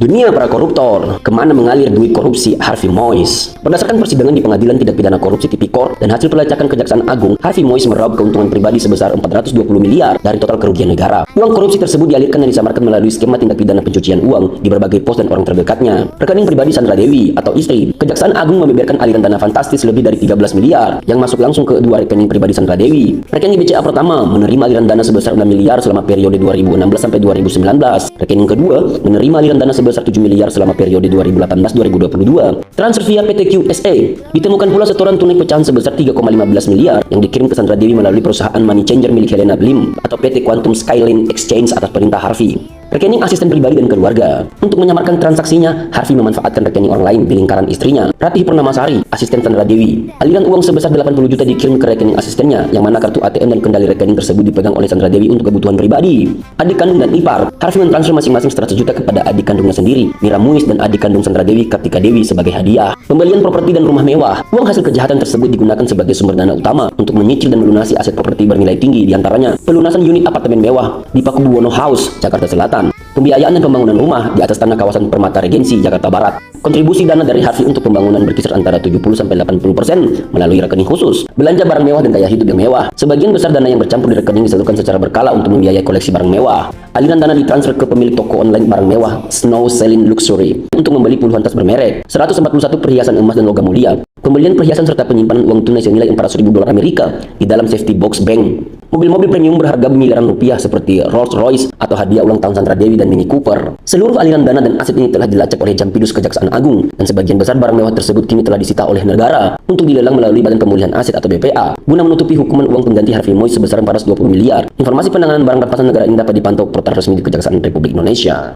Dunia para koruptor, kemana mengalir duit korupsi Harvey Moise? Berdasarkan persidangan di Pengadilan Tindak Pidana Korupsi Tipikor dan hasil pelacakan Kejaksaan Agung, Harvey Moise meraup keuntungan pribadi sebesar 420 miliar dari total kerugian negara. Uang korupsi tersebut dialirkan dan disamarkan melalui skema tindak pidana pencucian uang di berbagai pos dan orang terdekatnya. Rekening pribadi Sandra Dewi atau istri, Kejaksaan Agung membeberkan aliran dana fantastis lebih dari 13 miliar yang masuk langsung ke dua rekening pribadi Sandra Dewi. Rekening BCA pertama menerima aliran dana sebesar 6 miliar selama periode 2016 sampai 2019. Rekening kedua menerima aliran dana sebesar 7 miliar selama periode 2018-2022. Transfer via PT QSA. Ditemukan pula setoran tunai pecahan sebesar 3,15 miliar yang dikirim ke Sandra Dewi melalui perusahaan money changer milik Helena Lim atau PT Quantum Skyline Exchange atas perintah Harvey. Rekening asisten pribadi dan keluarga. Untuk menyamarkan transaksinya, Harvey memanfaatkan rekening orang lain di lingkaran istrinya, Ratih Purnamasari, asisten Sandra Dewi. Aliran uang sebesar 80 juta dikirim ke rekening asistennya, yang mana kartu ATM dan kendali rekening tersebut dipegang oleh Sandra Dewi untuk kebutuhan pribadi. Adik kandung dan ipar, Harvey mentransfer masing-masing 100 juta kepada adik kandungnya sendiri, Mira Muiz, dan adik kandung Sandra Dewi, Kartika Dewi, sebagai hadiah. Pembelian properti dan rumah mewah. Uang hasil kejahatan tersebut digunakan sebagai sumber dana utama untuk menyicil dan melunasi aset properti bernilai tinggi, diantaranya pelunasan unit apartemen mewah di Pakubuwono House, Jakarta Selatan. Pembiayaan dan pembangunan rumah di atas tanah kawasan Permata Regensi, Jakarta Barat. Kontribusi dana dari Harvey untuk pembangunan berkisar antara 70-80% melalui rekening khusus. Belanja barang mewah dan gaya hidup yang mewah. Sebagian besar dana yang bercampur di rekening disalurkan secara berkala untuk membiayai koleksi barang mewah. Aliran dana ditransfer ke pemilik toko online barang mewah Snow Celine Luxury untuk membeli puluhan tas bermerek, 141 perhiasan emas dan logam mulia. Pembelian perhiasan serta penyimpanan uang tunai senilai 400.000 dolar Amerika di dalam safety box bank. Mobil-mobil premium berharga miliaran rupiah seperti Rolls Royce atau hadiah ulang tahun Sandra Dewi dan Mini Cooper. Seluruh aliran dana dan aset ini telah dilacak oleh Jampidus Kejaksaan Agung, dan sebagian besar barang mewah tersebut kini telah disita oleh negara untuk dilelang melalui Badan Pemulihan Aset atau BPA guna menutupi hukuman uang pengganti Harvey Moise sebesar 420 miliar. Informasi penanganan barang rampasan negara ini dapat dipantau portal resmi di Kejaksaan Republik Indonesia.